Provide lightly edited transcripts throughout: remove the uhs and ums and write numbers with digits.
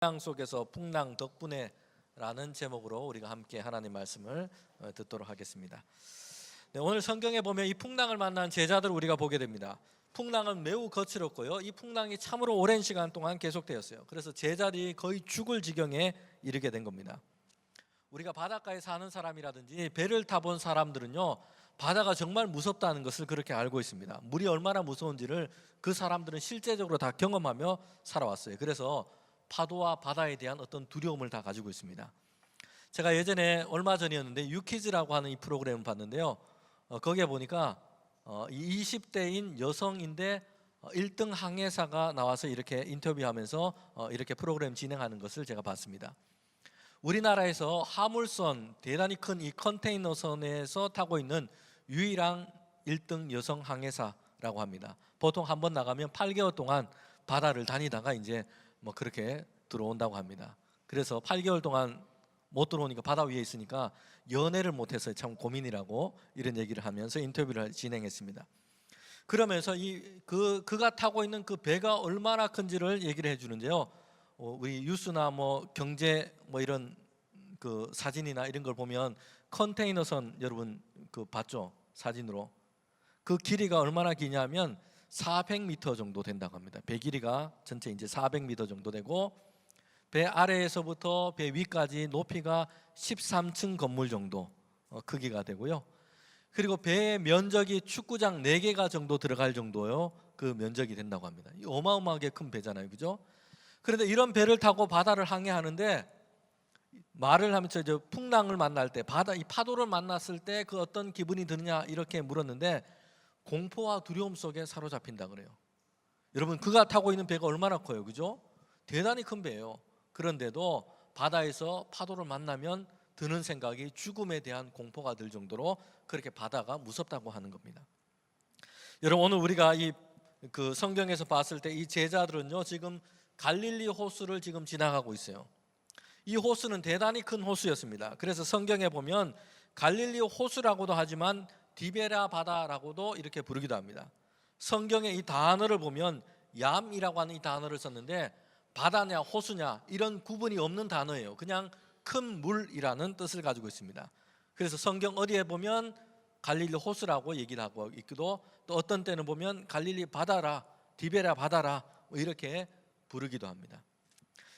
풍랑 속에서 풍랑 덕분에 라는 제목으로 우리가 함께 하나님 말씀을 듣도록 하겠습니다. 네, 오늘 성경에 보면 이 풍랑을 만난 제자들을 우리가 보게 됩니다. 풍랑은 매우 거칠었고요. 이 풍랑이 참으로 오랜 시간 동안 계속되었어요. 그래서 제자들이 거의 죽을 지경에 이르게 된 겁니다. 우리가 바닷가에 사는 사람이라든지 배를 타본 사람들은요, 바다가 정말 무섭다는 것을 그렇게 알고 있습니다. 물이 얼마나 무서운지를 그 사람들은 실제적으로 다 경험하며 살아왔어요. 그래서 파도와 바다에 대한 어떤 두려움을 다 가지고 있습니다. 제가 예전에 얼마 전이었는데 유퀴즈라고 하는 이 프로그램을 봤는데요. 거기에 보니까 20대인 여성인데 1등 항해사가 나와서 이렇게 인터뷰하면서 이렇게 프로그램 진행하는 것을 제가 봤습니다. 우리나라에서 화물선, 대단히 큰 이 컨테이너선에서 타고 있는 유일한 1등 여성 항해사라고 합니다. 보통 한번 나가면 8개월 동안 바다를 다니다가 이제 뭐 그렇게 들어온다고 합니다. 그래서 8개월 동안 못 들어오니까 바다 위에 있으니까 연애를 못해서 참 고민이라고 이런 얘기를 하면서 인터뷰를 진행했습니다. 그러면서 그가 타고 있는 그 배가 얼마나 큰지를 얘기를 해주는데요. 우리 뉴스나 뭐 경제 뭐 이런 그 사진이나 이런 걸 보면 컨테이너선 여러분 그 봤죠? 사진으로 그 길이가 얼마나 기냐면 400m 정도 된다고 합니다. 배 길이가 전체 이제 400m 정도 되고 배 아래에서부터 배 위까지 높이가 13층 건물 정도 크기가 되고요. 그리고 배의 면적이 축구장 4개가 정도 들어갈 정도요. 그 면적이 된다고 합니다. 어마어마하게 큰 배잖아요, 그죠? 그런데 이런 배를 타고 바다를 항해하는데 말을 하면서 풍랑을 만날 때 이 파도를 만났을 때 그 어떤 기분이 드느냐 이렇게 물었는데 공포와 두려움 속에 사로잡힌다 그래요. 여러분 그가 타고 있는 배가 얼마나 커요, 그죠? 대단히 큰 배예요. 그런데도 바다에서 파도를 만나면 드는 생각이 죽음에 대한 공포가 들 정도로 그렇게 바다가 무섭다고 하는 겁니다. 여러분 오늘 우리가 그 성경에서 봤을 때 이 제자들은요 지금 갈릴리 호수를 지금 지나가고 있어요. 이 호수는 대단히 큰 호수였습니다. 그래서 성경에 보면 갈릴리 호수라고도 하지만 디베라 바다라고도 이렇게 부르기도 합니다. 성경의 이 단어를 보면 얌이라고 하는 이 단어를 썼는데 바다냐 호수냐 이런 구분이 없는 단어예요. 그냥 큰 물이라는 뜻을 가지고 있습니다. 그래서 성경 어디에 보면 갈릴리 호수라고 얘기를 하고 있기도 또 어떤 때는 보면 갈릴리 바다라 디베라 바다라 뭐 이렇게 부르기도 합니다.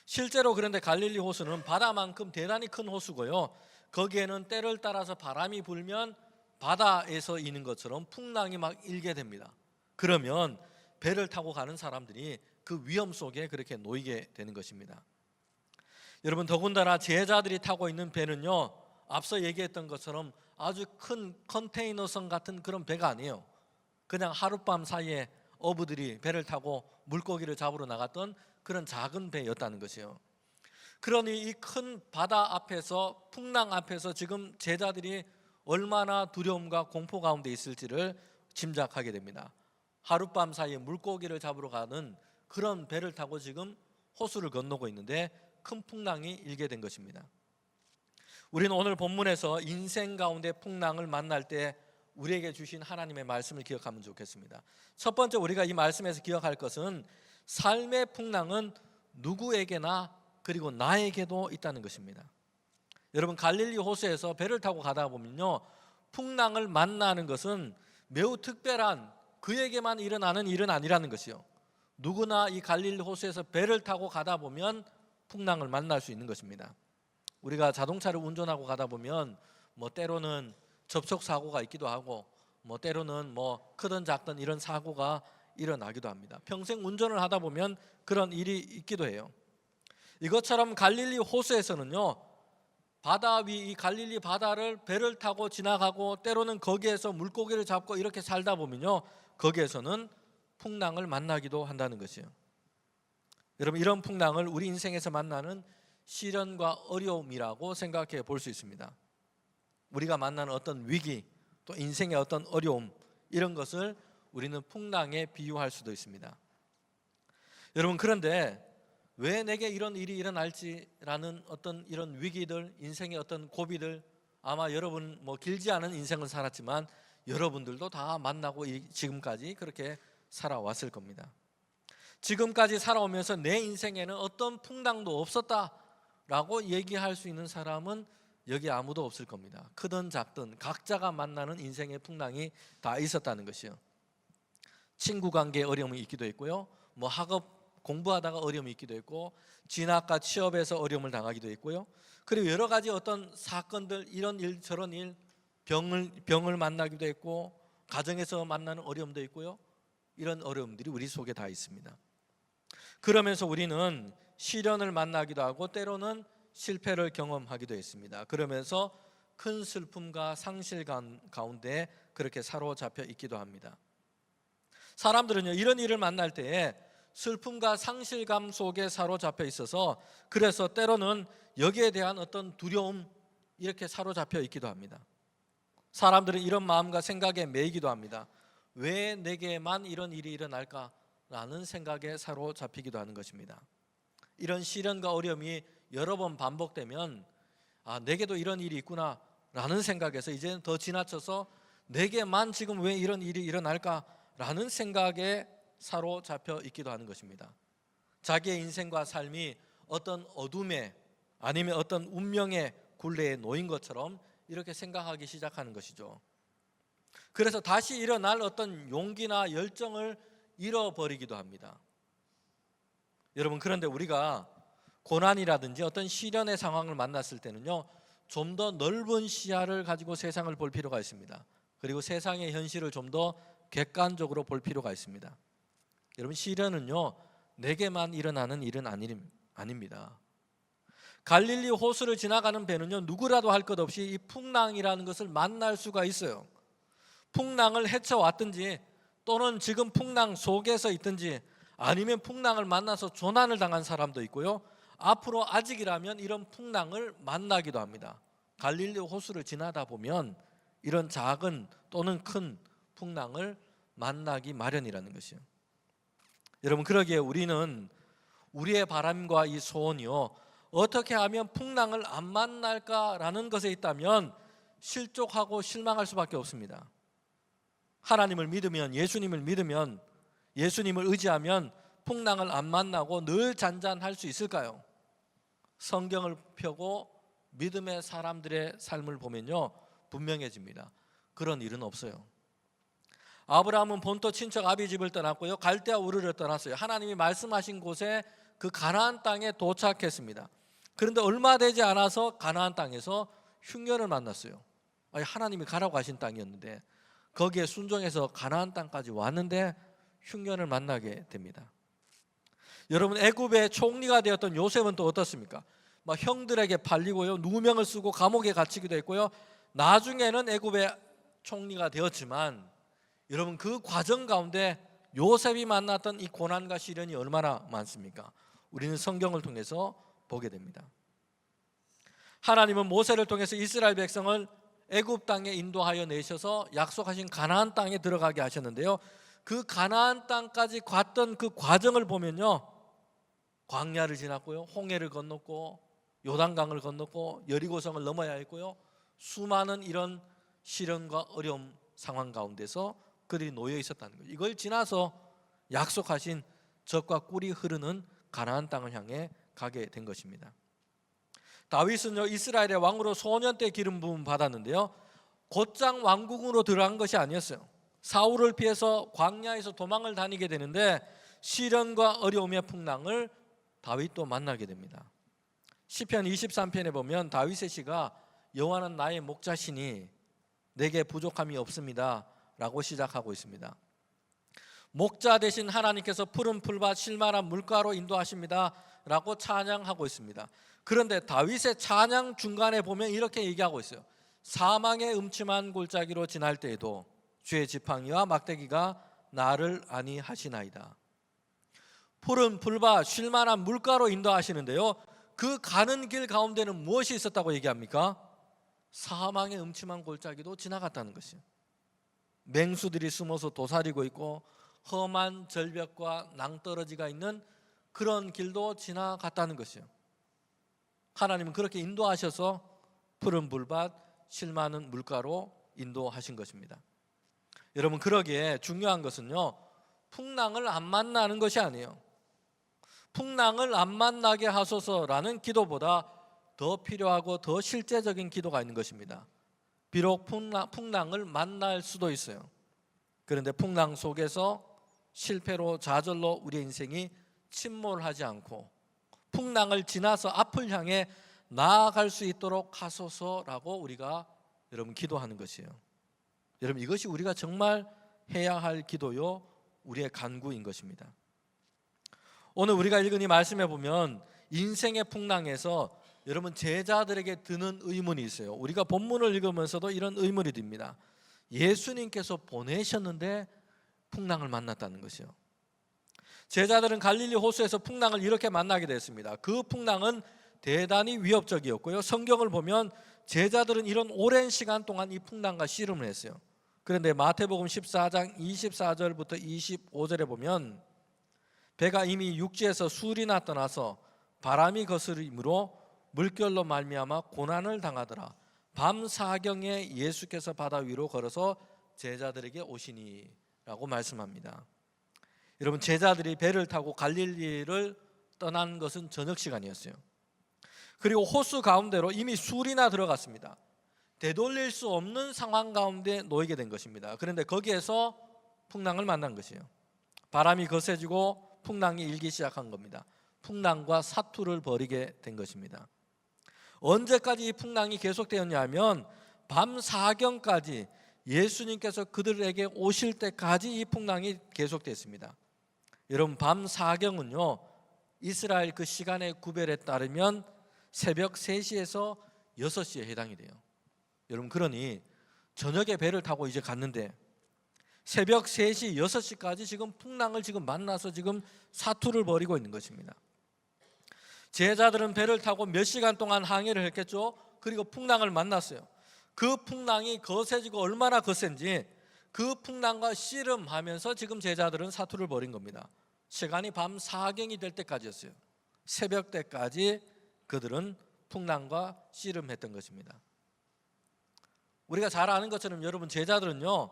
실제로 그런데 갈릴리 호수는 바다만큼 대단히 큰 호수고요. 거기에는 때를 따라서 바람이 불면 바다에서 이는 것처럼 풍랑이 막 일게 됩니다. 그러면 배를 타고 가는 사람들이 그 위험 속에 그렇게 놓이게 되는 것입니다. 여러분 더군다나 제자들이 타고 있는 배는요 앞서 얘기했던 것처럼 아주 큰 컨테이너선 같은 그런 배가 아니에요. 그냥 하룻밤 사이에 어부들이 배를 타고 물고기를 잡으러 나갔던 그런 작은 배였다는 것이에요. 그러니 이 큰 바다 앞에서 풍랑 앞에서 지금 제자들이 얼마나 두려움과 공포 가운데 있을지를 짐작하게 됩니다. 하룻밤 사이에 물고기를 잡으러 가는 그런 배를 타고 지금 호수를 건너고 있는데 큰 풍랑이 일게 된 것입니다. 우리는 오늘 본문에서 인생 가운데 풍랑을 만날 때 우리에게 주신 하나님의 말씀을 기억하면 좋겠습니다. 첫 번째 우리가 이 말씀에서 기억할 것은 삶의 풍랑은 누구에게나 그리고 나에게도 있다는 것입니다. 여러분 갈릴리 호수에서 배를 타고 가다 보면요 풍랑을 만나는 것은 매우 특별한 그에게만 일어나는 일은 아니라는 것이요. 누구나 이 갈릴리 호수에서 배를 타고 가다 보면 풍랑을 만날 수 있는 것입니다. 우리가 자동차를 운전하고 가다 보면 뭐 때로는 접촉 사고가 있기도 하고 뭐 때로는 뭐 크든 작든 이런 사고가 일어나기도 합니다. 평생 운전을 하다 보면 그런 일이 있기도 해요. 이것처럼 갈릴리 호수에서는요 바다 위 이 갈릴리 바다를 배를 타고 지나가고 때로는 거기에서 물고기를 잡고 이렇게 살다 보면요 거기에서는 풍랑을 만나기도 한다는 것이에요. 여러분 이런 풍랑을 우리 인생에서 만나는 시련과 어려움이라고 생각해 볼 수 있습니다. 우리가 만나는 어떤 위기 또 인생의 어떤 어려움 이런 것을 우리는 풍랑에 비유할 수도 있습니다. 여러분 그런데 왜 내게 이런 일이 일어날지라는 어떤 이런 위기들 인생의 어떤 고비들 아마 여러분 뭐 길지 않은 인생을 살았지만 여러분들도 다 만나고 지금까지 그렇게 살아왔을 겁니다. 지금까지 살아오면서 내 인생에는 어떤 풍랑도 없었다라고 얘기할 수 있는 사람은 여기 아무도 없을 겁니다. 크든 작든 각자가 만나는 인생의 풍랑이 다 있었다는 것이요. 친구 관계에 어려움이 있기도 했고요. 학업 공부하다가 어려움이 있기도 했고, 진학과 취업에서 어려움을 당하기도 했고요. 그리고 여러 가지 어떤 사건들, 이런 일 저런 일, 병을 만나기도 했고, 가정에서 만나는 어려움도 있고요. 이런 어려움들이 우리 속에 다 있습니다. 그러면서 우리는 시련을 만나기도 하고 때로는 실패를 경험하기도 했습니다. 그러면서 큰 슬픔과 상실 가운데 그렇게 사로잡혀 있기도 합니다. 사람들은요, 이런 일을 만날 때에 슬픔과 상실감 속에 사로잡혀 있어서, 그래서 때로는 여기에 대한 어떤 두려움, 이렇게 사로잡혀 있기도 합니다. 사람들은 이런 마음과 생각에 매이기도 합니다. 왜 내게만 이런 일이 일어날까라는 생각에 사로잡히기도 하는 것입니다. 이런 시련과 어려움이 여러 번 반복되면 내게도 이런 일이 있구나라는 생각에서 이제는 더 지나쳐서 내게만 지금 왜 이런 일이 일어날까라는 생각에 사로잡혀 있기도 하는 것입니다. 자기의 인생과 삶이 어떤 어둠에 아니면 어떤 운명의 굴레에 놓인 것처럼 이렇게 생각하기 시작하는 것이죠. 그래서 다시 일어날 어떤 용기나 열정을 잃어버리기도 합니다. 여러분, 그런데 우리가 고난이라든지 어떤 시련의 상황을 만났을 때는요, 좀 더 넓은 시야를 가지고 세상을 볼 필요가 있습니다. 그리고 세상의 현실을 좀 더 객관적으로 볼 필요가 있습니다. 여러분, 시련은요, 내게만 일어나는 일은 아닙니다. 갈릴리 호수를 지나가는 배는요, 누구라도 할 것 없이 이 풍랑이라는 것을 만날 수가 있어요. 풍랑을 헤쳐왔든지, 또는 지금 풍랑 속에서 있든지, 아니면 풍랑을 만나서 조난을 당한 사람도 있고요, 앞으로 아직이라면 이런 풍랑을 만나기도 합니다. 갈릴리 호수를 지나다 보면 이런 작은 또는 큰 풍랑을 만나기 마련이라는 것이요. 여러분, 그러기에 우리는 우리의 바람과 이 소원이요, 어떻게 하면 풍랑을 안 만날까라는 것에 있다면 실족하고 실망할 수밖에 없습니다. 하나님을 믿으면, 예수님을 믿으면, 예수님을 의지하면 풍랑을 안 만나고 늘 잔잔할 수 있을까요? 성경을 펴고 믿음의 사람들의 삶을 보면요, 분명해집니다. 그런 일은 없어요. 아브라함은 본토 친척 아비집을 떠났고요, 갈대아 우르를 떠났어요. 하나님이 말씀하신 곳에 그 가나안 땅에 도착했습니다. 그런데 얼마 되지 않아서 가나안 땅에서 흉년을 만났어요. 하나님이 가라고 하신 땅이었는데 거기에 순종해서 가나안 땅까지 왔는데 흉년을 만나게 됩니다. 여러분, 애굽의 총리가 되었던 요셉은 또 어떻습니까? 형들에게 팔리고요, 누명을 쓰고 감옥에 갇히기도 했고요, 나중에는 애굽의 총리가 되었지만, 여러분, 그 과정 가운데 요셉이 만났던 이 고난과 시련이 얼마나 많습니까? 우리는 성경을 통해서 보게 됩니다. 하나님은 모세를 통해서 이스라엘 백성을 애굽 땅에 인도하여 내셔서 약속하신 가나안 땅에 들어가게 하셨는데요, 그 가나안 땅까지 갔던 그 과정을 보면요, 광야를 지났고요, 홍해를 건넜고, 요단강을 건넜고, 여리고성을 넘어야 했고요, 수많은 이런 시련과 어려움 상황 가운데서 그들이 놓여 있었다는 거죠. 이걸 지나서 약속하신 젖과 꿀이 흐르는 가나안 땅을 향해 가게 된 것입니다. 다윗은요, 이스라엘의 왕으로 소년 때 기름 부음 받았는데요, 곧장 왕궁으로 들어간 것이 아니었어요. 사울을 피해서 광야에서 도망을 다니게 되는데 시련과 어려움의 풍랑을 다윗도 만나게 됩니다. 시편 23편에 보면 다윗의 시가 여호와는 나의 목자시니 내게 부족함이 없습니다 라고 시작하고 있습니다. 목자 되신 하나님께서 푸른 풀밭 실만한 물가로 인도하십니다 라고 찬양하고 있습니다. 그런데 다윗의 찬양 중간에 보면 이렇게 얘기하고 있어요. 사망의 음침한 골짜기로 지날 때에도 주의 지팡이와 막대기가 나를 안위하시나이다. 푸른 풀밭 쉴만한 물가로 인도하시는데요, 그 가는 길 가운데는 무엇이 있었다고 얘기합니까? 사망의 음침한 골짜기도 지나갔다는 것이요. 맹수들이 숨어서 도사리고 있고 험한 절벽과 낭떠러지가 있는 그런 길도 지나갔다는 것이요. 하나님은 그렇게 인도하셔서 푸른 풀밭 쉴만한 물가로 인도하신 것입니다. 여러분, 그러기에 중요한 것은요, 풍랑을 안 만나는 것이 아니에요. 풍랑을 안 만나게 하소서라는 기도보다 더 필요하고 더 실제적인 기도가 있는 것입니다. 비록 풍랑을 만날 수도 있어요. 그런데 풍랑 속에서 실패로 좌절로 우리의 인생이 침몰하지 않고 풍랑을 지나서 앞을 향해 나아갈 수 있도록 하소서라고 우리가 여러분 기도하는 것이에요. 여러분 이것이 우리가 정말 해야 할 기도요, 우리의 간구인 것입니다. 오늘 우리가 읽은 이 말씀에 보면 인생의 풍랑에서 여러분 제자들에게 드는 의문이 있어요. 우리가 본문을 읽으면서도 이런 의문이 듭니다. 예수님께서 보내셨는데 풍랑을 만났다는 것이요. 제자들은 갈릴리 호수에서 풍랑을 이렇게 만나게 됐습니다. 그 풍랑은 대단히 위협적이었고요. 성경을 보면 제자들은 이런 오랜 시간 동안 이 풍랑과 씨름을 했어요. 그런데 마태복음 14장 24절부터 25절에 보면 배가 이미 육지에서 수리나 떠나서 바람이 거스림으로 물결로 말미암아 고난을 당하더라. 밤 사경에 예수께서 바다 위로 걸어서 제자들에게 오시니 라고 말씀합니다. 여러분 제자들이 배를 타고 갈릴리를 떠난 것은 저녁 시간이었어요. 그리고 호수 가운데로 이미 술이나 들어갔습니다. 되돌릴 수 없는 상황 가운데 놓이게 된 것입니다. 그런데 거기에서 풍랑을 만난 것이에요. 바람이 거세지고 풍랑이 일기 시작한 겁니다. 풍랑과 사투를 벌이게 된 것입니다. 언제까지 이 풍랑이 계속되었냐면 밤 사경까지 예수님께서 그들에게 오실 때까지 이 풍랑이 계속됐습니다. 여러분 밤 사경은요, 이스라엘 그 시간의 구별에 따르면 새벽 3시에서 6시에 해당이 돼요. 여러분 그러니 저녁에 배를 타고 이제 갔는데 새벽 3시, 6시까지 지금 풍랑을 지금 만나서 지금 사투를 벌이고 있는 것입니다. 제자들은 배를 타고 몇 시간 동안 항해를 했겠죠. 그리고 풍랑을 만났어요. 그 풍랑이 거세지고 얼마나 거센지 그 풍랑과 씨름하면서 지금 제자들은 사투를 벌인 겁니다. 시간이 밤 사경이 될 때까지였어요. 새벽 때까지 그들은 풍랑과 씨름했던 것입니다. 우리가 잘 아는 것처럼 여러분 제자들은요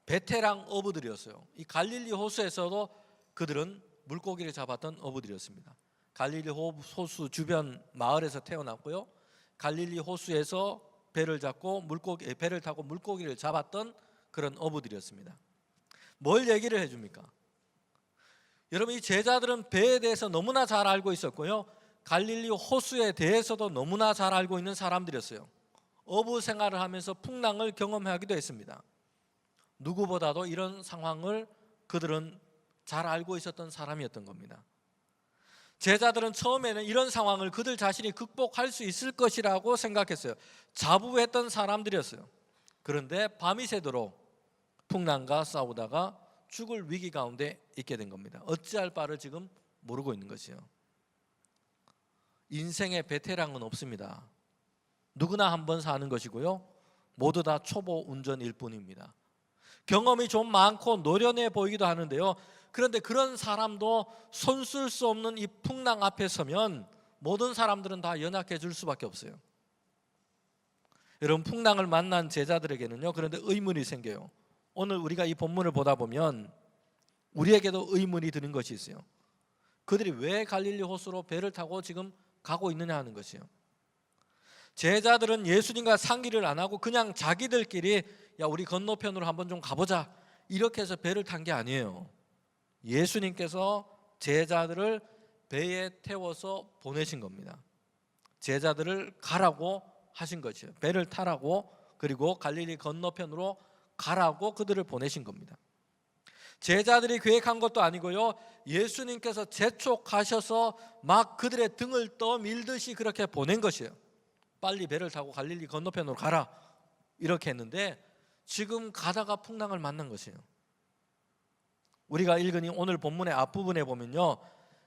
베테랑 어부들이었어요. 이 갈릴리 호수에서도 그들은 물고기를 잡았던 어부들이었습니다. 갈릴리 호수 주변 마을에서 태어났고요. 갈릴리 호수에서 배를 타고 물고기를 잡았던 그런 어부들이었습니다. 뭘 얘기를 해줍니까? 여러분 이 제자들은 배에 대해서 너무나 잘 알고 있었고요. 갈릴리 호수에 대해서도 너무나 잘 알고 있는 사람들이었어요. 어부 생활을 하면서 풍랑을 경험하기도 했습니다. 누구보다도 이런 상황을 그들은 잘 알고 있었던 사람이었던 겁니다. 제자들은 처음에는 이런 상황을 그들 자신이 극복할 수 있을 것이라고 생각했어요. 자부했던 사람들이었어요. 그런데 밤이 새도록 풍랑과 싸우다가 죽을 위기 가운데 있게 된 겁니다. 어찌할 바를 지금 모르고 있는 것이요. 인생의 베테랑은 없습니다. 누구나 한 번 사는 것이고요. 모두 다 초보 운전일 뿐입니다. 경험이 좀 많고 노련해 보이기도 하는데요. 그런데 그런 사람도 손쓸 수 없는 이 풍랑 앞에 서면 모든 사람들은 다 연약해질 수밖에 없어요. 여러분 풍랑을 만난 제자들에게는요, 그런데 의문이 생겨요. 오늘 우리가 이 본문을 보다 보면 우리에게도 의문이 드는 것이 있어요. 그들이 왜 갈릴리 호수로 배를 타고 지금 가고 있느냐 하는 것이요. 제자들은 예수님과 상의를 안 하고 그냥 자기들끼리 야 우리 건너편으로 한번 좀 가보자 이렇게 해서 배를 탄 게 아니에요. 예수님께서 제자들을 배에 태워서 보내신 겁니다. 제자들을 가라고 하신 것이에요. 배를 타라고, 그리고 갈릴리 건너편으로 가라고 그들을 보내신 겁니다. 제자들이 계획한 것도 아니고요. 예수님께서 재촉하셔서 막 그들의 등을 떠밀듯이 그렇게 보낸 것이에요. 빨리 배를 타고 갈릴리 건너편으로 가라 이렇게 했는데 지금 가다가 풍랑을 만난 것이에요. 우리가 읽은 이 오늘 본문의 앞부분에 보면요,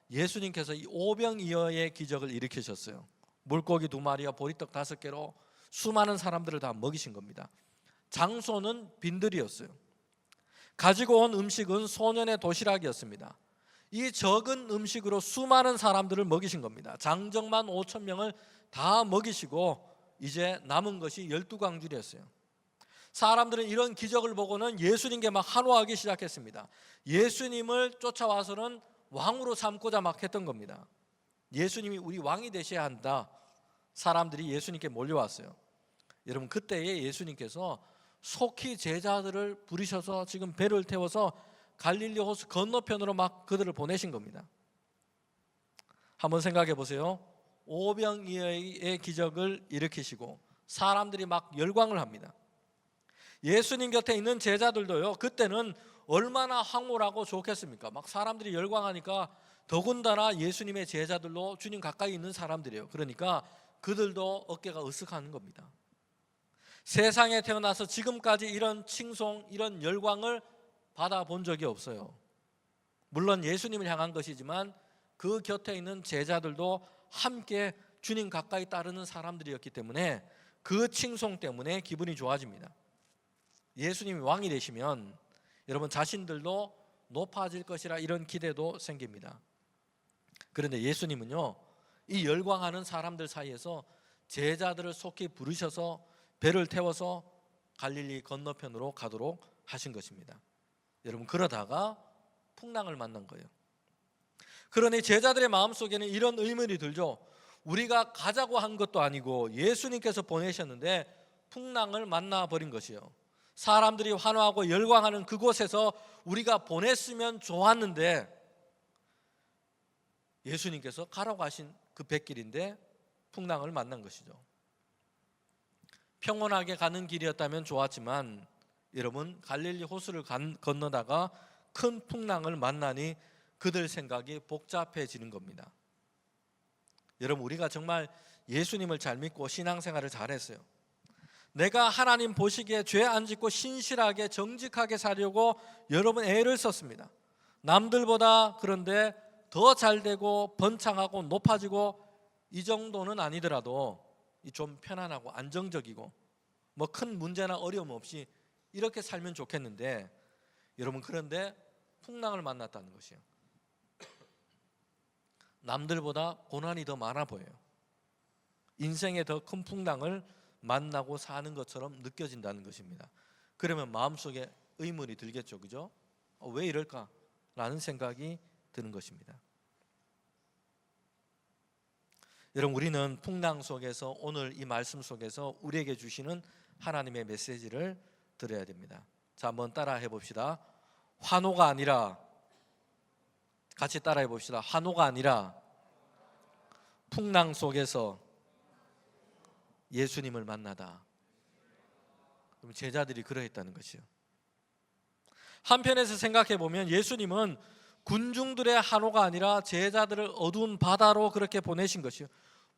예수님께서 이 오병이어의 기적을 일으키셨어요. 물고기 2마리와 보리떡 5개로 수많은 사람들을 다 먹이신 겁니다. 장소는 빈들이었어요. 가지고 온 음식은 소년의 도시락이었습니다. 이 적은 음식으로 수많은 사람들을 먹이신 겁니다. 장정만 5,000명을 다 먹이시고 이제 남은 것이 12광줄이었어요. 사람들은 이런 기적을 보고는 예수님께 막 환호하기 시작했습니다. 예수님을 쫓아와서는 왕으로 삼고자 막 했던 겁니다. 예수님이 우리 왕이 되셔야 한다. 사람들이 예수님께 몰려왔어요. 여러분, 그때에 예수님께서 속히 제자들을 부르셔서 지금 배를 태워서 갈릴리 호수 건너편으로 막 그들을 보내신 겁니다. 한번 생각해 보세요. 오병이어의 기적을 일으키시고 사람들이 막 열광을 합니다. 예수님 곁에 있는 제자들도요, 그때는 얼마나 황홀하고 좋겠습니까? 막 사람들이 열광하니까 더군다나 예수님의 제자들로 주님 가까이 있는 사람들이에요. 그러니까 그들도 어깨가 으쓱하는 겁니다. 세상에 태어나서 지금까지 이런 칭송, 이런 열광을 받아본 적이 없어요. 물론 예수님을 향한 것이지만 그 곁에 있는 제자들도 함께 주님 가까이 따르는 사람들이었기 때문에 그 칭송 때문에 기분이 좋아집니다. 예수님이 왕이 되시면 여러분 자신들도 높아질 것이라 이런 기대도 생깁니다. 그런데 예수님은요, 이 열광하는 사람들 사이에서 제자들을 속히 부르셔서 배를 태워서 갈릴리 건너편으로 가도록 하신 것입니다. 여러분, 그러다가 풍랑을 만난 거예요. 그러니 제자들의 마음속에는 이런 의문이 들죠. 우리가 가자고 한 것도 아니고 예수님께서 보내셨는데 풍랑을 만나버린 것이요. 사람들이 환호하고 열광하는 그곳에서 우리가 보냈으면 좋았는데 예수님께서 가라고 하신 그 뱃길인데 풍랑을 만난 것이죠. 평온하게 가는 길이었다면 좋았지만 여러분, 갈릴리 호수를 건너다가 큰 풍랑을 만나니 그들 생각이 복잡해지는 겁니다. 여러분, 우리가 정말 예수님을 잘 믿고 신앙생활을 잘했어요. 내가 하나님 보시기에 죄 안 짓고 신실하게 정직하게 살려고 여러분 애를 썼습니다. 남들보다 그런데 더 잘되고 번창하고 높아지고 이 정도는 아니더라도 좀 편안하고 안정적이고 뭐 큰 문제나 어려움 없이 이렇게 살면 좋겠는데 여러분, 그런데 풍랑을 만났다는 것이에요. 남들보다 고난이 더 많아 보여요. 인생의 더 큰 풍랑을 만나고 사는 것처럼 느껴진다는 것입니다. 그러면 마음속에 의문이 들겠죠, 그죠? 왜 이럴까라는 생각이 드는 것입니다. 여러분, 우리는 풍랑 속에서 오늘 이 말씀 속에서 우리에게 주시는 하나님의 메시지를 들어야 됩니다. 자, 한번 따라해 봅시다. 환호가 아니라, 같이 따라해 봅시다. 환호가 아니라 풍랑 속에서 예수님을 만나다. 그럼 제자들이 그러했다는 것이요. 한편에서 생각해 보면 예수님은 군중들의 환호가 아니라 제자들을 어두운 바다로 그렇게 보내신 것이요.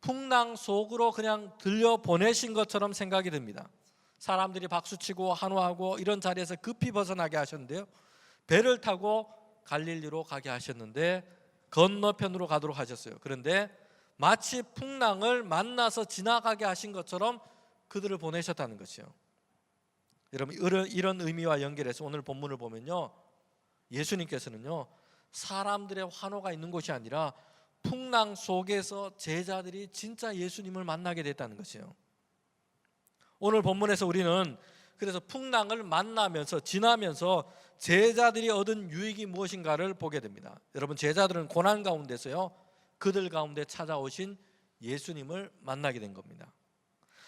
풍랑 속으로 그냥 들려 보내신 것처럼 생각이 듭니다. 사람들이 박수치고 환호하고 이런 자리에서 급히 벗어나게 하셨는데요, 배를 타고 갈릴리로 가게 하셨는데 건너편으로 가도록 하셨어요. 그런데 마치 풍랑을 만나서 지나가게 하신 것처럼 그들을 보내셨다는 것이요. 여러분, 이런 의미와 연결해서 오늘 본문을 보면요, 예수님께서는요, 사람들의 환호가 있는 곳이 아니라 풍랑 속에서 제자들이 진짜 예수님을 만나게 됐다는 것이에요. 오늘 본문에서 우리는 그래서 풍랑을 만나면서 지나면서 제자들이 얻은 유익이 무엇인가를 보게 됩니다. 여러분, 제자들은 고난 가운데서요, 그들 가운데 찾아오신 예수님을 만나게 된 겁니다.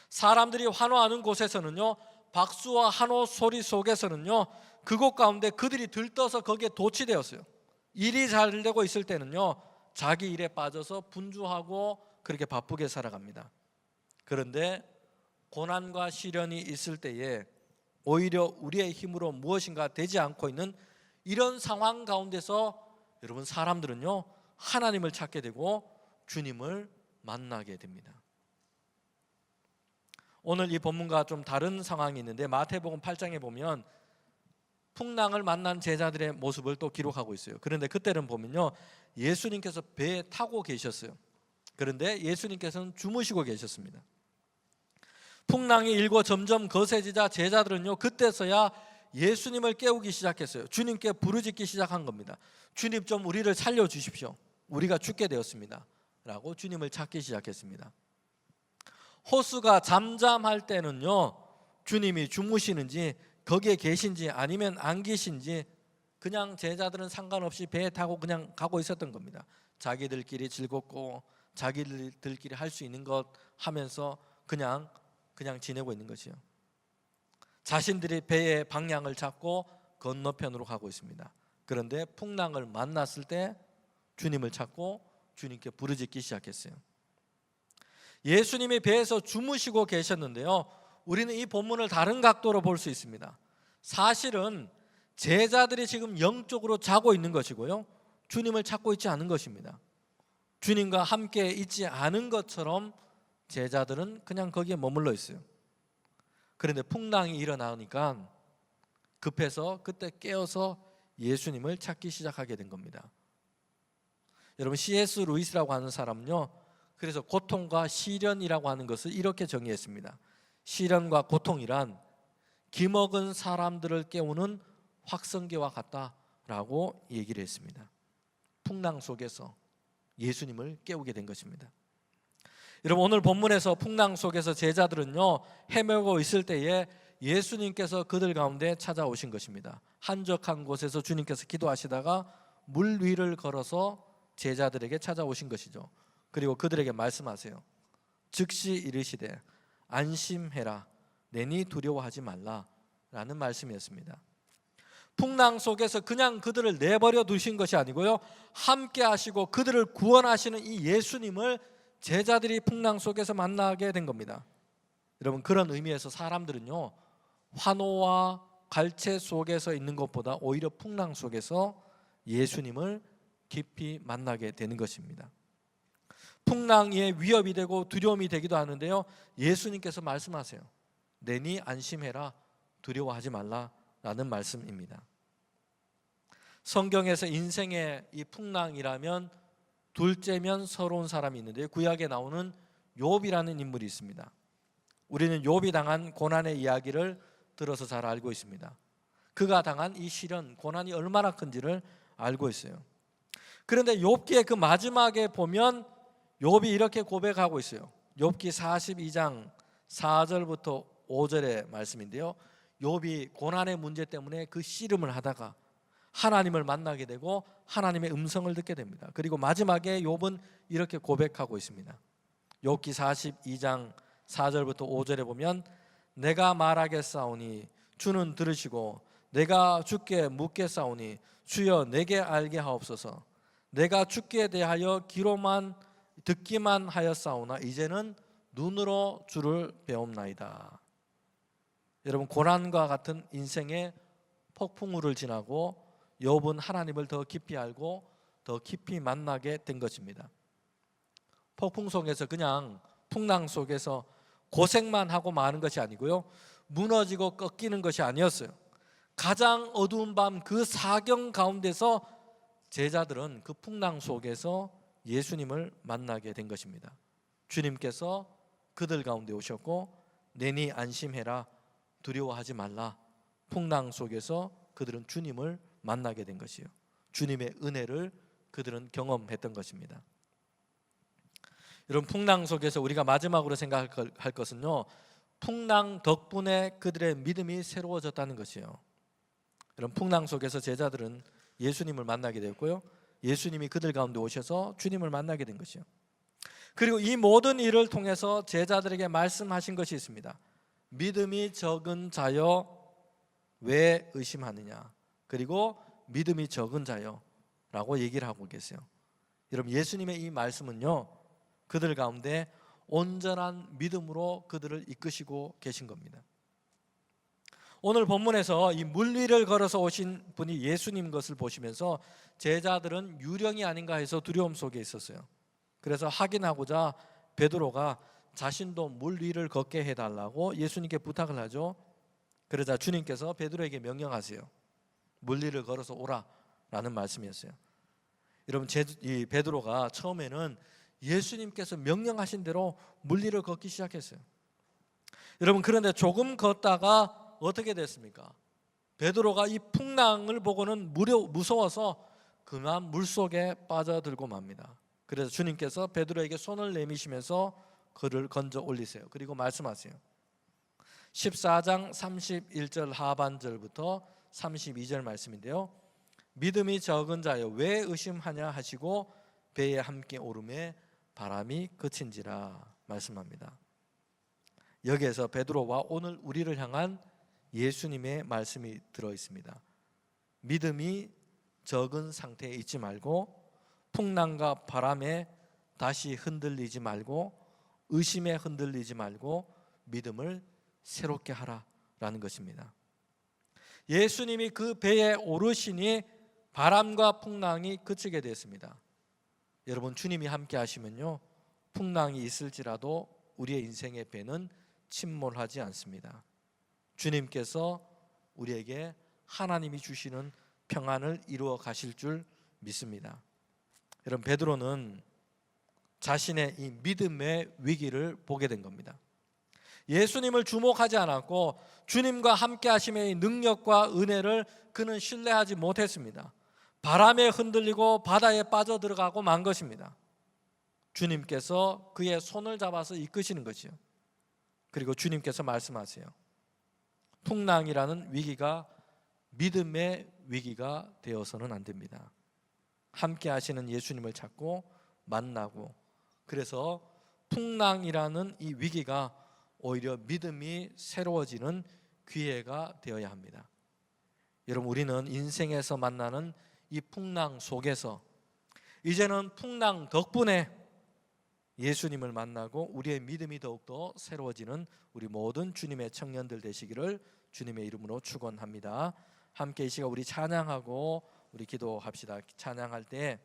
사람들이 환호하는 곳에서는요, 박수와 환호 소리 속에서는요, 그곳 가운데 그들이 들떠서 거기에 도취되었어요. 일이 잘 되고 있을 때는요, 자기 일에 빠져서 분주하고 그렇게 바쁘게 살아갑니다. 그런데 고난과 시련이 있을 때에 오히려 우리의 힘으로 무엇인가 되지 않고 있는 이런 상황 가운데서 여러분, 사람들은요, 하나님을 찾게 되고 주님을 만나게 됩니다. 오늘 이 본문과 좀 다른 상황이 있는데 마태복음 8장에 보면 풍랑을 만난 제자들의 모습을 또 기록하고 있어요. 그런데 그때는 보면요, 예수님께서 배에 타고 계셨어요. 그런데 예수님께서는 주무시고 계셨습니다. 풍랑이 일고 점점 거세지자 제자들은요, 그때서야 예수님을 깨우기 시작했어요. 주님께 부르짖기 시작한 겁니다. 주님, 좀 우리를 살려주십시오. 우리가 죽게 되었습니다 라고 주님을 찾기 시작했습니다. 호수가 잠잠할 때는요, 주님이 주무시는지 거기에 계신지 아니면 안 계신지 그냥 제자들은 상관없이 배에 타고 그냥 가고 있었던 겁니다. 자기들끼리 즐겁고 자기들끼리 할 수 있는 것 하면서 그냥 지내고 있는 것이요. 자신들이 배의 방향을 잡고 건너편으로 가고 있습니다. 그런데 풍랑을 만났을 때 주님을 찾고 주님께 부르짖기 시작했어요. 예수님이 배에서 주무시고 계셨는데요, 우리는 이 본문을 다른 각도로 볼 수 있습니다. 사실은 제자들이 지금 영적으로 자고 있는 것이고요, 주님을 찾고 있지 않은 것입니다. 주님과 함께 있지 않은 것처럼 제자들은 그냥 거기에 머물러 있어요. 그런데 풍랑이 일어나니까 급해서 그때 깨어서 예수님을 찾기 시작하게 된 겁니다. 여러분, C.S. 루이스라고 하는 사람은요, 그래서 고통과 시련이라고 하는 것을 이렇게 정의했습니다. 시련과 고통이란 기먹은 사람들을 깨우는 확성기와 같다라고 얘기를 했습니다. 풍랑 속에서 예수님을 깨우게 된 것입니다. 여러분, 오늘 본문에서 풍랑 속에서 제자들은요, 헤매고 있을 때에 예수님께서 그들 가운데 찾아오신 것입니다. 한적한 곳에서 주님께서 기도하시다가 물 위를 걸어서 제자들에게 찾아오신 것이죠. 그리고 그들에게 말씀하세요. 즉시 이르시되 안심해라, 내니 두려워하지 말라 라는 말씀이었습니다. 풍랑 속에서 그냥 그들을 내버려 두신 것이 아니고요, 함께 하시고 그들을 구원하시는 이 예수님을 제자들이 풍랑 속에서 만나게 된 겁니다. 여러분, 그런 의미에서 사람들은요, 환호와 갈채 속에서 있는 것보다 오히려 풍랑 속에서 예수님을 깊이 만나게 되는 것입니다. 풍랑의 위협이 되고 두려움이 되기도 하는데요, 예수님께서 말씀하세요. 내니 안심해라, 두려워하지 말라 라는 말씀입니다. 성경에서 인생의 이 풍랑이라면 둘째면 서러운 사람이 있는데, 구약에 나오는 욥이라는 인물이 있습니다. 우리는 욥이 당한 고난의 이야기를 들어서 잘 알고 있습니다. 그가 당한 이 시련, 고난이 얼마나 큰지를 알고 있어요. 그런데 욥기의 그 마지막에 보면 욥이 이렇게 고백하고 있어요. 욥기 42장 4절부터 5절의 말씀인데요, 욥이 고난의 문제 때문에 그 씨름을 하다가 하나님을 만나게 되고 하나님의 음성을 듣게 됩니다. 그리고 마지막에 욥은 이렇게 고백하고 있습니다. 욥기 42장 4절부터 5절에 보면, 내가 말하겠사오니 주는 들으시고 내가 주께 묻겠사오니 주여 내게 알게 하옵소서. 내가 주께 대하여 귀로만 듣기만 하였사오나 이제는 눈으로 주를 배움나이다. 여러분, 고난과 같은 인생의 폭풍우를 지나고 욥은 하나님을 더 깊이 알고 더 깊이 만나게 된 것입니다. 폭풍 속에서, 그냥 풍랑 속에서 고생만 하고 마는 것이 아니고요, 무너지고 꺾이는 것이 아니었어요. 가장 어두운 밤 그 사경 가운데서 제자들은 그 풍랑 속에서 예수님을 만나게 된 것입니다. 주님께서 그들 가운데 오셨고 내니 안심해라, 두려워하지 말라. 풍랑 속에서 그들은 주님을 만나게 된 것이요, 주님의 은혜를 그들은 경험했던 것입니다. 여러분, 풍랑 속에서 우리가 마지막으로 생각할 것은요, 풍랑 덕분에 그들의 믿음이 새로워졌다는 것이에요. 여러분, 풍랑 속에서 제자들은 예수님을 만나게 되었고요, 예수님이 그들 가운데 오셔서 주님을 만나게 된 것이요. 그리고 이 모든 일을 통해서 제자들에게 말씀하신 것이 있습니다. 믿음이 적은 자여 왜 의심하느냐, 그리고 믿음이 적은 자여 라고 얘기를 하고 계세요. 여러분, 예수님의 이 말씀은요, 그들 가운데 온전한 믿음으로 그들을 이끄시고 계신 겁니다. 오늘 본문에서 이 물 위를 걸어서 오신 분이 예수님 것을 보시면서 제자들은 유령이 아닌가 해서 두려움 속에 있었어요. 그래서 확인하고자 베드로가 자신도 물 위를 걷게 해달라고 예수님께 부탁을 하죠. 그러자 주님께서 베드로에게 명령하세요. 물 위를 걸어서 오라 라는 말씀이었어요. 여러분, 이 베드로가 처음에는 예수님께서 명령하신 대로 물 위를 걷기 시작했어요. 여러분, 그런데 조금 걷다가 어떻게 됐습니까? 베드로가 이 풍랑을 보고는 무서워서 그만 물속에 빠져들고 맙니다. 그래서 주님께서 베드로에게 손을 내미시면서 그를 건져 올리세요. 그리고 말씀하세요. 14장 31절 하반절부터 32절 말씀인데요, 믿음이 적은 자여 왜 의심하냐 하시고 배에 함께 오름에 바람이 그친지라 말씀합니다. 여기에서 베드로와 오늘 우리를 향한 예수님의 말씀이 들어 있습니다. 믿음이 적은 상태에 있지 말고 풍랑과 바람에 다시 흔들리지 말고 의심에 흔들리지 말고 믿음을 새롭게 하라라는 것입니다. 예수님이 그 배에 오르시니 바람과 풍랑이 그치게 됐습니다. 여러분, 주님이 함께 하시면요, 풍랑이 있을지라도 우리의 인생의 배는 침몰하지 않습니다. 주님께서 우리에게 하나님이 주시는 평안을 이루어 가실 줄 믿습니다. 여러분, 베드로는 자신의 이 믿음의 위기를 보게 된 겁니다. 예수님을 주목하지 않았고 주님과 함께 하심의 능력과 은혜를 그는 신뢰하지 못했습니다. 바람에 흔들리고 바다에 빠져들어가고 만 것입니다. 주님께서 그의 손을 잡아서 이끄시는 것이요. 그리고 주님께서 말씀하세요. 풍랑이라는 위기가 믿음의 위기가 되어서는 안 됩니다. 함께 하시는 예수님을 찾고 만나고, 그래서 풍랑이라는 이 위기가 오히려 믿음이 새로워지는 기회가 되어야 합니다. 여러분, 우리는 인생에서 만나는 이 풍랑 속에서 이제는 풍랑 덕분에 예수님을 만나고 우리의 믿음이 더욱더 새로워지는 우리 모든 주님의 청년들 되시기를 주님의 이름으로 축원합니다. 함께 이 시간 우리 찬양하고 우리 기도합시다. 찬양할 때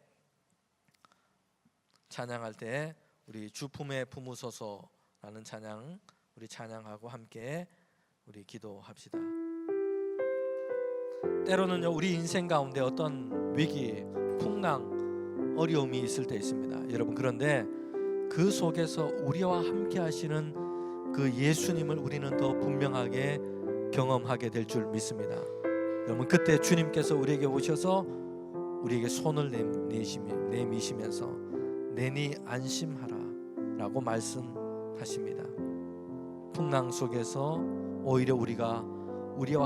우리 주 품에 품으소서라는 찬양 우리 찬양하고 함께 우리 기도합시다. 때로는요, 우리 인생 가운데 어떤 위기, 풍랑, 어려움이 있을 때 있습니다. 여러분, 그런데 그 속에서 우리와 함께 하시는 그 예수님을 우리는 더 분명하게 경험하게 될 줄 믿습니다. 여러분, 그때 주님께서 우리에게 오셔서 우리에게 손을 내미시면서 내니 안심하라 라고 말씀하십니다. 풍랑 속에서 오히려 우리와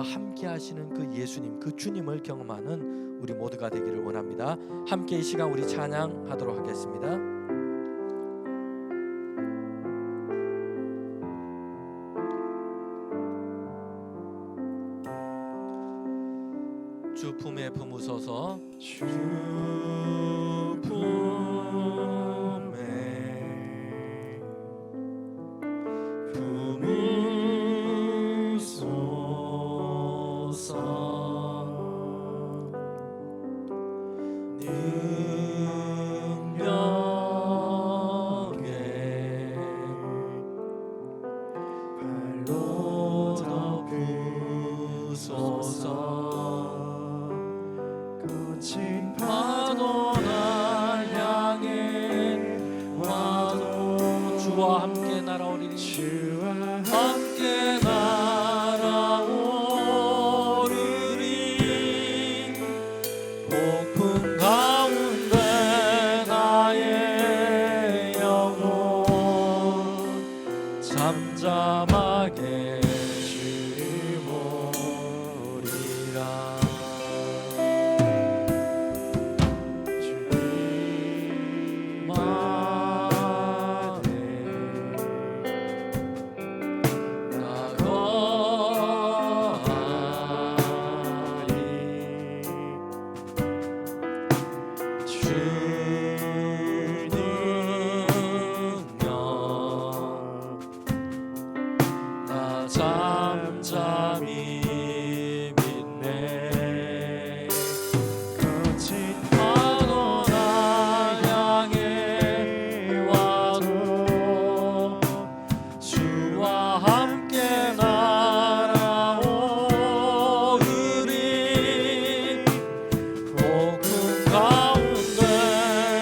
함께 하시는 그 예수님, 그 주님을 경험하는 우리 모두가 되기를 원합니다. 함께 이 시간 우리 찬양하도록 하겠습니다. 주 품에 품으소서. 주 품에 품으소서. 능력에 발로 덮으소서. 거친 파도나 향해 와도 주와 함께 날아오리니 주와 함께 날아오르리. 폭풍 가운데 나의 영혼 잠잠하게 주를 보리라. 잠잠히 믿네. 거친 파도나 향해 와도 주와 함께 날아오르리. 폭풍 가운데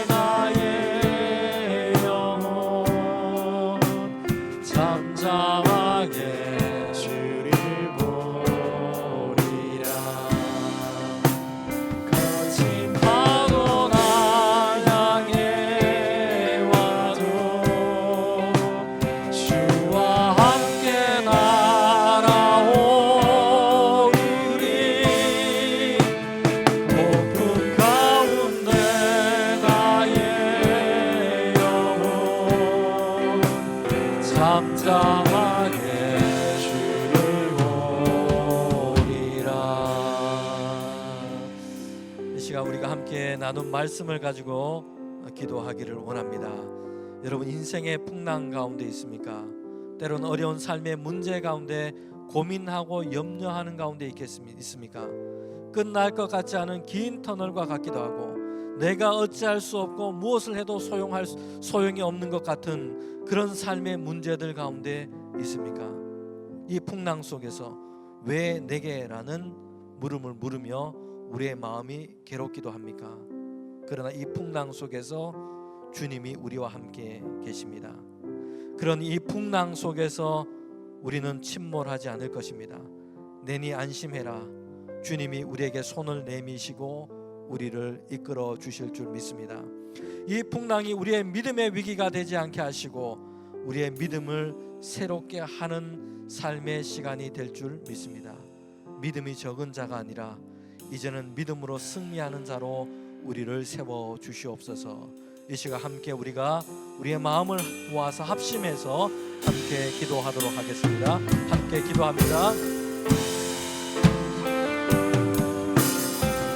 나의 영혼 잠잠하게 오 잠잠하게 주를 보리라. 이 시간 우리가 함께 나눈 말씀을 가지고 기도하기를 원합니다. 여러분, 인생의 풍랑 가운데 있습니까? 때로는 어려운 삶의 문제 가운데 고민하고 염려하는 가운데 있습니까? 끝날 것 같지 않은 긴 터널과 같기도 하고 내가 어찌할 수 없고 무엇을 해도 소용이 없는 것 같은 그런 삶의 문제들 가운데 있습니까? 이 풍랑 속에서 왜 내게라는 물음을 물으며 우리의 마음이 괴롭기도 합니까? 그러나 이 풍랑 속에서 주님이 우리와 함께 계십니다. 그런 이 풍랑 속에서 우리는 침몰하지 않을 것입니다. 내니 안심해라. 주님이 우리에게 손을 내미시고 우리를 이끌어 주실 줄 믿습니다. 이 풍랑이 우리의 믿음의 위기가 되지 않게 하시고 우리의 믿음을 새롭게 하는 삶의 시간이 될 줄 믿습니다. 믿음이 적은 자가 아니라 이제는 믿음으로 승리하는 자로 우리를 세워 주시옵소서. 이 시간 함께 우리가 우리의 마음을 모아서 합심해서 함께 기도하도록 하겠습니다. 함께 기도합니다.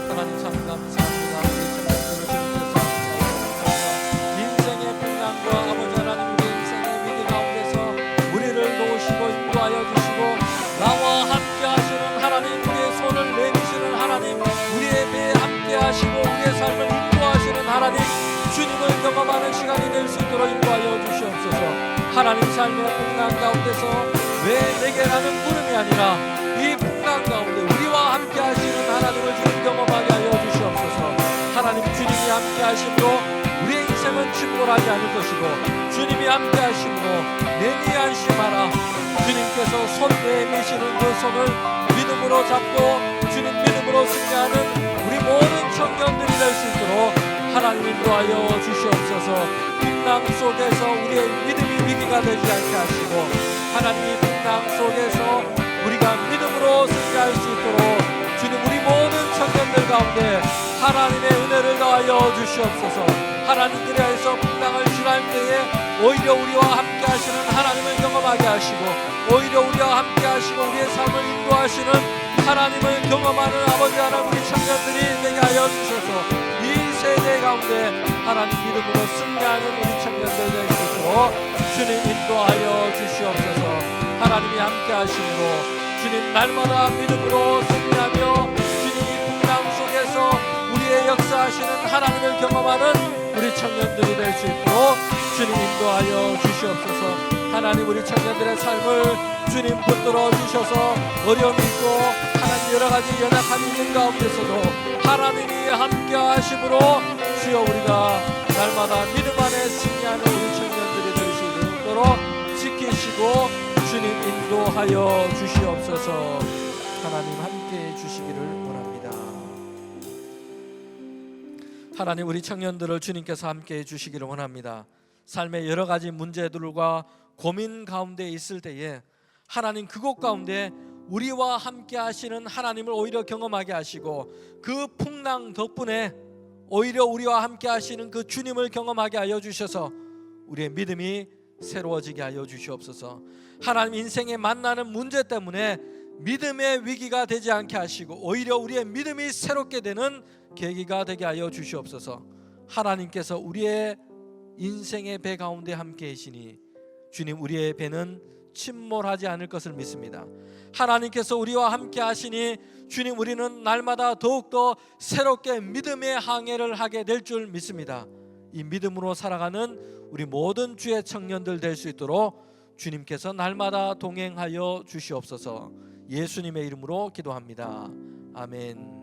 하나님 참 감사합니다. 인생의 풍랑과 아버지 하나님, 우리 인생의 위기 가운데서 우리를 도우시고 인도하여 주시고 나와 함께 하시는 하나님, 우리의 손을 내미시는 하나님, 우리의 배에 함께 하시고 우리의 삶을 인도하시는 하나님, 주님을 경험하는 시간이 될 수 있도록 인도하여 주시옵소서. 하나님, 삶의 풍랑 가운데서 왜 내게라는 물음이 아니라 이 풍랑 가운데 우리와 함께 하시는 하나님을 주님 경험하게 하여 주시옵소서. 하나님, 주님이 함께 하심으로 우리의 인생은 침몰하지 않을 것이고 주님이 함께 하심으로 내니 안심하라. 주님께서 손 내미시는 그 손을 믿음으로 잡고 주님 믿음으로 승리하는 우리 모든 청년들이 될 수 있도록 하나님 인도하여 주시옵소서. 풍랑 속에서 우리의 믿음이 위기가 되지 않게 하시고 하나님, 이 풍랑 속에서 우리가 믿음으로 승리할 수 있도록 주님 우리 모든 청년들 가운데 하나님의 은혜를 더하여 주시옵소서. 하나님, 그리하여서 풍랑을 지날 때에 오히려 우리와 함께 하시는 하나님을 경험하게 하시고 오히려 우리와 함께 하시고 우리의 삶을 인도하시는 하나님을 경험하는 아버지 하나님, 우리 청년들이 되게 하여 주셔서 이 세대 가운데 하나님 믿음으로 승리하는 우리 청년들 될 수 있도록 주님 인도하여 주시옵소서. 하나님이 함께 하심으로 주님 날마다 믿음으로 승리하며 주님 이 풍랑 속에서 우리의 역사하시는 하나님을 경험하는 우리 청년들이 될 수 있도록 주님 인도하여 주시옵소서. 하나님, 우리 청년들의 삶을 주님 붙들어 주셔서 어려움이 있고 하나님 여러 가지 연약함이 있는 가운데서도 하나님이 함께 하심으로 주여 우리가 날마다 믿음 안에 승리하는 우리 청년들이 될 수 있도록 지키시고 주님 인도하여 주시옵소서. 하나님 함께 주시기를 원합니다. 하나님, 우리 청년들을 주님께서 함께 해주시기를 원합니다. 삶의 여러 가지 문제들과 고민 가운데 있을 때에 하나님 그곳 가운데 우리와 함께 하시는 하나님을 오히려 경험하게 하시고 그 풍랑 덕분에 오히려 우리와 함께 하시는 그 주님을 경험하게 하여 주셔서 우리의 믿음이 새로워지게 하여 주시옵소서. 하나님, 인생에 만나는 문제 때문에 믿음의 위기가 되지 않게 하시고 오히려 우리의 믿음이 새롭게 되는 계기가 되게 하여 주시옵소서. 하나님께서 우리의 인생의 배 가운데 함께 계시니 주님, 우리의 배는 침몰하지 않을 것을 믿습니다. 하나님께서 우리와 함께 하시니 주님, 우리는 날마다 더욱더 새롭게 믿음의 항해를 하게 될 줄 믿습니다. 이 믿음으로 살아가는 우리 모든 주의 청년들 될 수 있도록 주님께서 날마다 동행하여 주시옵소서. 예수님의 이름으로 기도합니다. 아멘.